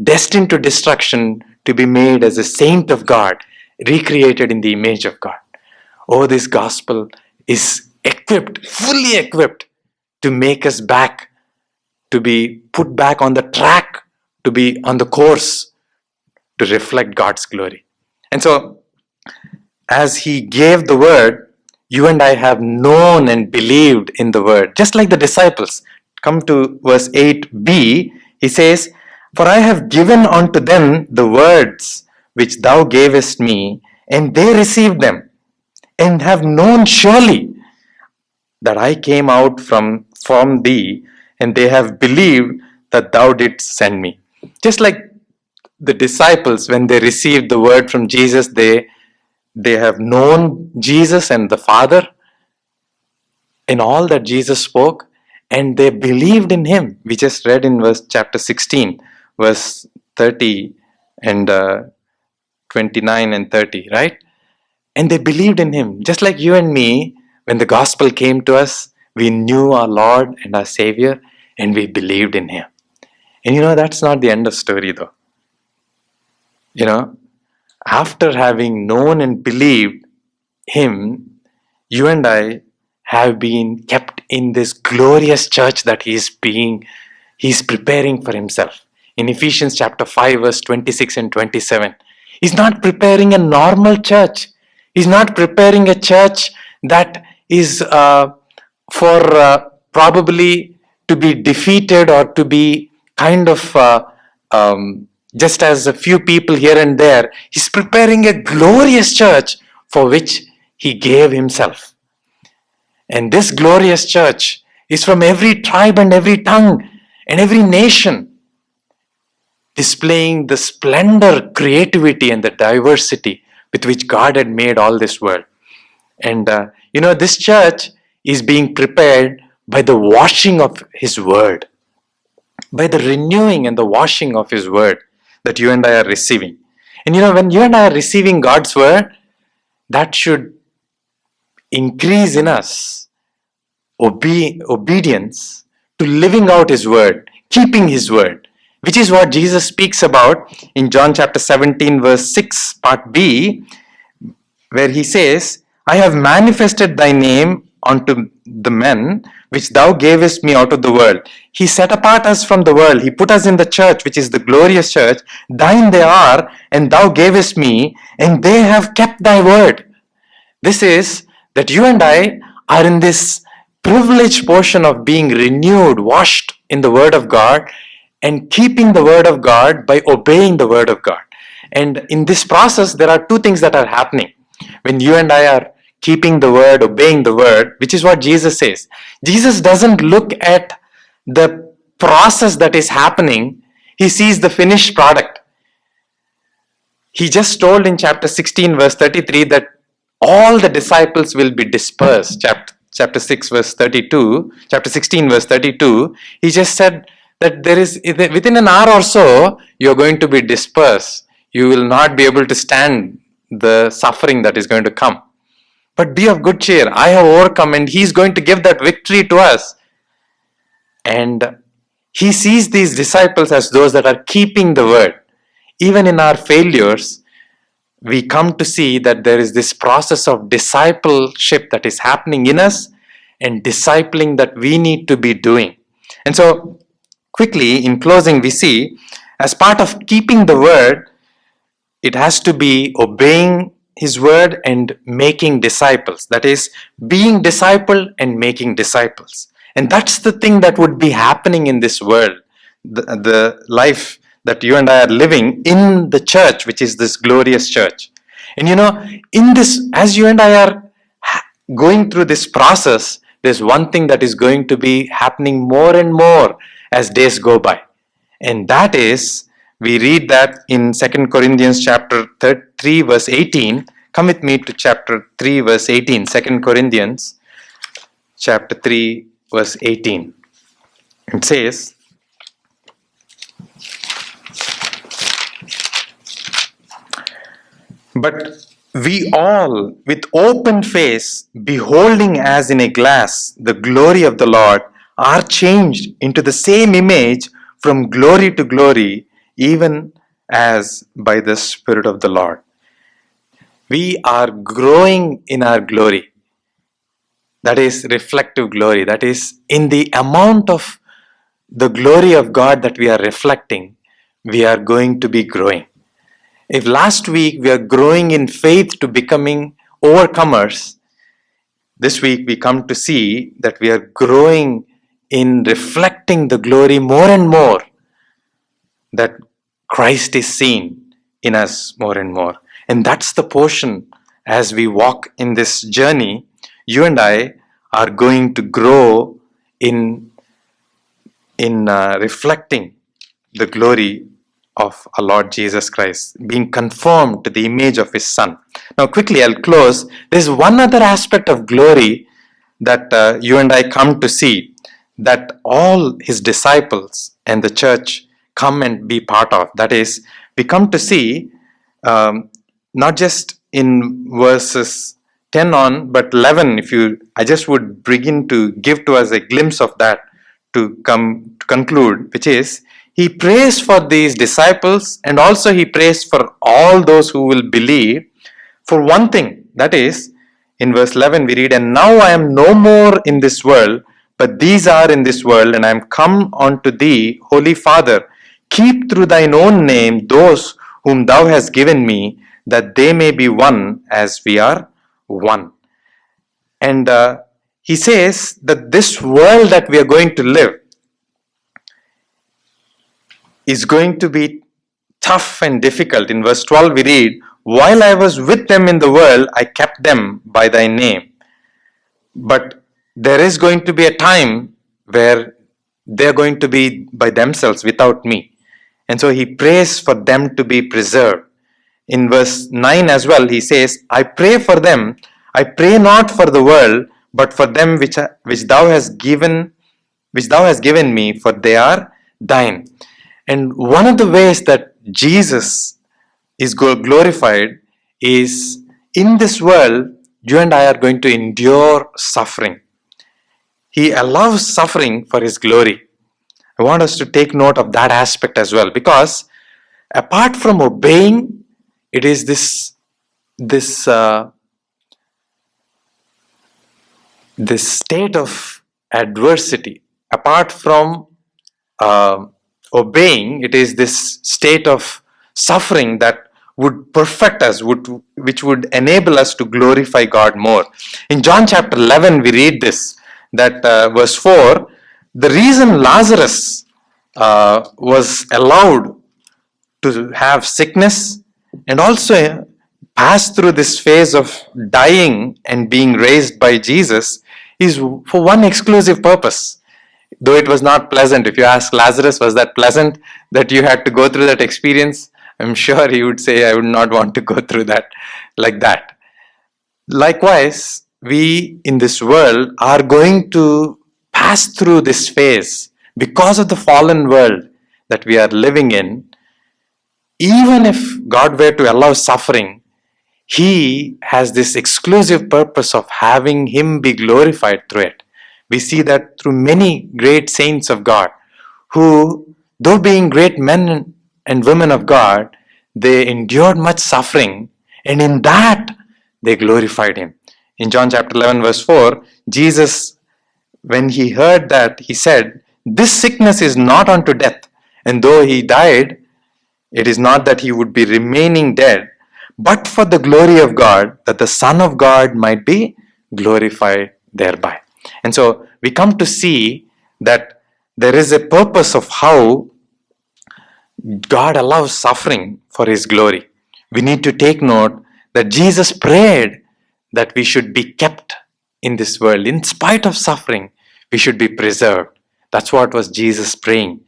Speaker 1: destined to destruction to be made as a saint of God, recreated in the image of God. Oh, this gospel is equipped, fully equipped to make us back, to be put back on the track, to be on the course to reflect God's glory. And so, as He gave the word, you and I have known and believed in the word, just like the disciples. Come to verse 8b, he says, "For I have given unto them the words which thou gavest me, and they received them, and have known surely that I came out from thee, and they have believed that thou didst send me." Just like the disciples, when they received the word from Jesus, they have known Jesus and the Father in all that Jesus spoke, and they believed in Him. We just read in chapter 16, verse 30 and 29 and 30, right? And they believed in Him. Just like you and me, when the gospel came to us, we knew our Lord and our Savior, and we believed in Him. And that's not the end of story though. After having known and believed Him, you and I have been kept in this glorious church that He's preparing for Himself. In Ephesians chapter 5, verse 26 and 27, He's not preparing a normal church. He's not preparing a church that is for probably to be defeated or to be kind of just as a few people here and there. He's preparing a glorious church for which He gave Himself. And this glorious church is from every tribe and every tongue and every nation, displaying the splendor, creativity, and the diversity with which God had made all this world. And this church is being prepared by the washing of His word, by the renewing and the washing of His word that you and I are receiving. And when you and I are receiving God's word, that should increase in us obedience to living out His word, keeping His word, which is what Jesus speaks about in John chapter 17, verse 6, part B, where He says, "I have manifested thy name unto the men which thou gavest me out of the world." He set apart us from the world. He put us in the church, which is the glorious church. "Thine they are, and thou gavest me, and they have kept thy word." This is that you and I are in this privileged portion of being renewed, washed in the word of God, and keeping the word of God by obeying the word of God. And in this process, there are two things that are happening. When you and I are keeping the word, obeying the word, which is what Jesus says. Jesus doesn't look at the process that is happening. He sees the finished product. He just told in chapter 16, verse 33, that all the disciples will be dispersed. Chapter 6, verse 32, chapter 16, verse 32, He just said that within an hour or so, you're going to be dispersed. You will not be able to stand the suffering that is going to come. But be of good cheer. I have overcome, and He's going to give that victory to us. And He sees these disciples as those that are keeping the word. Even in our failures, we come to see that there is this process of discipleship that is happening in us and discipling that we need to be doing. And so, quickly, in closing, we see, as part of keeping the word, it has to be obeying His word and making disciples. That is, being discipled and making disciples. And that's the thing that would be happening in this world. The life that you and I are living in the church, which is this glorious church. And in this, as you and I are going through this process, there's one thing that is going to be happening more and more as days go by. And that is, we read that in 2 Corinthians chapter 3, verse 18. Come with me to chapter 3, verse 18. 2 Corinthians chapter 3, verse 18. It says, "But we all, with open face, beholding as in a glass the glory of the Lord, are changed into the same image from glory to glory, even as by the Spirit of the Lord." We are growing in our glory. That is reflective glory. That is, in the amount of the glory of God that we are reflecting, we are going to be growing. If last week we are growing in faith to becoming overcomers, this week we come to see that we are growing in reflecting the glory more and more, that Christ is seen in us more and more. And that's the portion as we walk in this journey, you and I are going to grow in reflecting the glory of our Lord Jesus Christ, being conformed to the image of His Son. Now, quickly, I'll close. There's one other aspect of glory that you and I come to see, that all His disciples and the church come and be part of. That is, we come to see not just in verses 10 on, but 11. I just would begin to give to us a glimpse of that to conclude, which is, He prays for these disciples, and also He prays for all those who will believe for one thing. That is, in verse 11 we read, "And now I am no more in this world, but these are in this world, and I am come unto thee, Holy Father. Keep through thine own name those whom thou hast given me, that they may be one as we are one." And he says that this world that we are going to live is going to be tough and difficult. In verse 12 we read, "While I was with them in the world, I kept them by thy name." But there is going to be a time where they're going to be by themselves without me. And so he prays for them to be preserved. In verse 9 as well, he says, "I pray for them. I pray not for the world, but for them which thou hast given me, for they are thine." And one of the ways that Jesus is glorified is, in this world, you and I are going to endure suffering. He allows suffering for His glory. I want us to take note of that aspect as well, because apart from obeying, it is this state of adversity. Apart from obeying, it is this state of suffering that would perfect us, which would enable us to glorify God more. In John chapter 11, we read this, that verse 4, the reason Lazarus was allowed to have sickness and also pass through this phase of dying and being raised by Jesus is for one exclusive purpose. Though it was not pleasant. If you ask Lazarus, was that pleasant that you had to go through that experience? I'm sure he would say, I would not want to go through that like that. Likewise, we in this world are going to pass through this phase because of the fallen world that we are living in. Even if God were to allow suffering, He has this exclusive purpose of having Him be glorified through it. We see that through many great saints of God who, though being great men and women of God, they endured much suffering, and in that they glorified Him. In John chapter 11 verse 4, Jesus, when He heard that, He said, "This sickness is not unto death, and though He died, it is not that He would be remaining dead, but for the glory of God, that the Son of God might be glorified thereby." And so we come to see that there is a purpose of how God allows suffering for His glory. We need to take note that Jesus prayed that we should be kept in this world. In spite of suffering, we should be preserved. That's what was Jesus praying.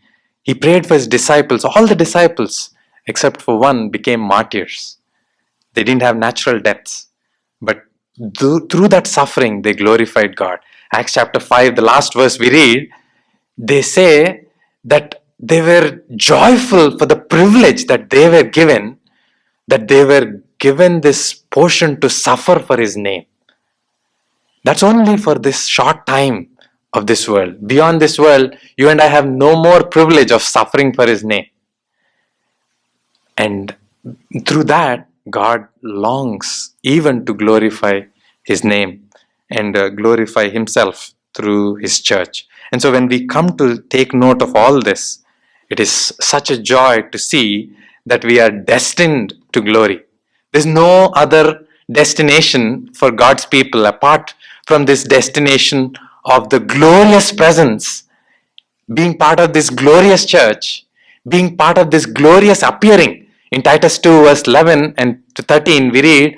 Speaker 1: He prayed for His disciples. All the disciples, except for one, became martyrs. They didn't have natural deaths. But through that suffering, they glorified God. Acts chapter 5, the last verse we read, they say that they were joyful for the privilege that they were given this portion to suffer for His name. That's only for this short time of this world. Beyond this world, you and I have no more privilege of suffering for His name. And through that, God longs even to glorify His name. and glorify Himself through His church. And so when we come to take note of all this, it is such a joy to see that we are destined to glory. There's no other destination for God's people apart from this destination of the glorious presence, being part of this glorious church, being part of this glorious appearing. In Titus 2 verse 11 and to 13 we read,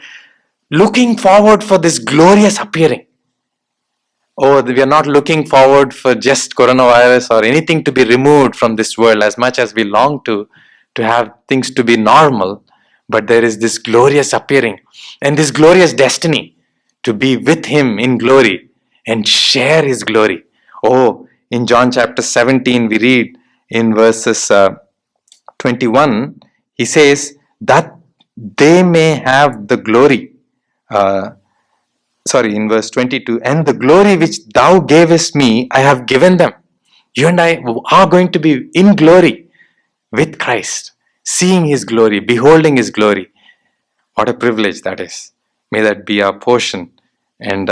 Speaker 1: looking forward for this glorious appearing. Oh, we are not looking forward for just coronavirus or anything to be removed from this world, as much as we long to have things to be normal. But there is this glorious appearing and this glorious destiny to be with Him in glory and share His glory. Oh, in John chapter 17, we read in verses 21, He says that they may have the glory. In verse 22, and the glory which thou gavest me, I have given them. You and I are going to be in glory with Christ, seeing His glory, beholding His glory. What a privilege that is. May that be our portion. And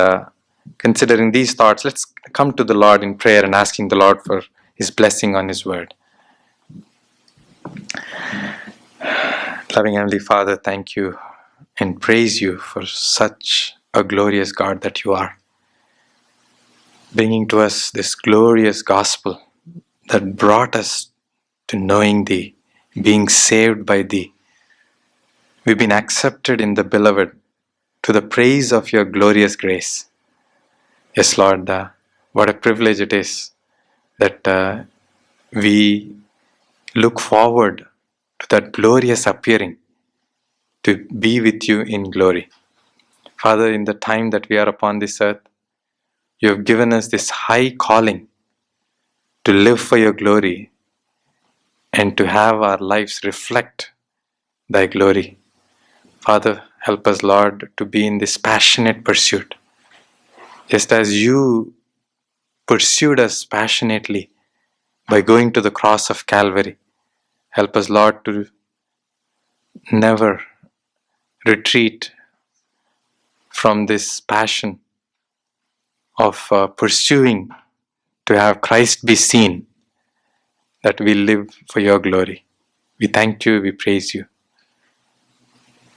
Speaker 1: considering these thoughts, let's come to the Lord in prayer and asking the Lord for His blessing on His word. Loving Heavenly Father, thank you and praise you for such a glorious God that you are, bringing to us this glorious gospel that brought us to knowing Thee, being saved by Thee. We've been accepted in the Beloved to the praise of your glorious grace. Yes, Lord, what a privilege it is that we look forward to that glorious appearing, to be with you in glory. Father, in the time that we are upon this earth, you have given us this high calling to live for your glory and to have our lives reflect thy glory. Father, help us, Lord, to be in this passionate pursuit. Just as you pursued us passionately by going to the cross of Calvary, help us, Lord, to never retreat from this passion of pursuing to have Christ be seen, that we live for your glory. We thank you, we praise you.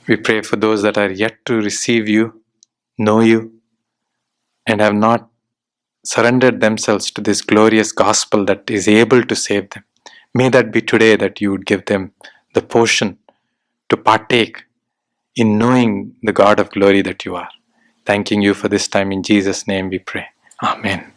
Speaker 1: We pray for those that are yet to receive you, know you, and have not surrendered themselves to this glorious gospel that is able to save them. May that be today, that you would give them the portion to partake in knowing the God of glory that you are. Thanking you for this time. In Jesus' name we pray. Amen.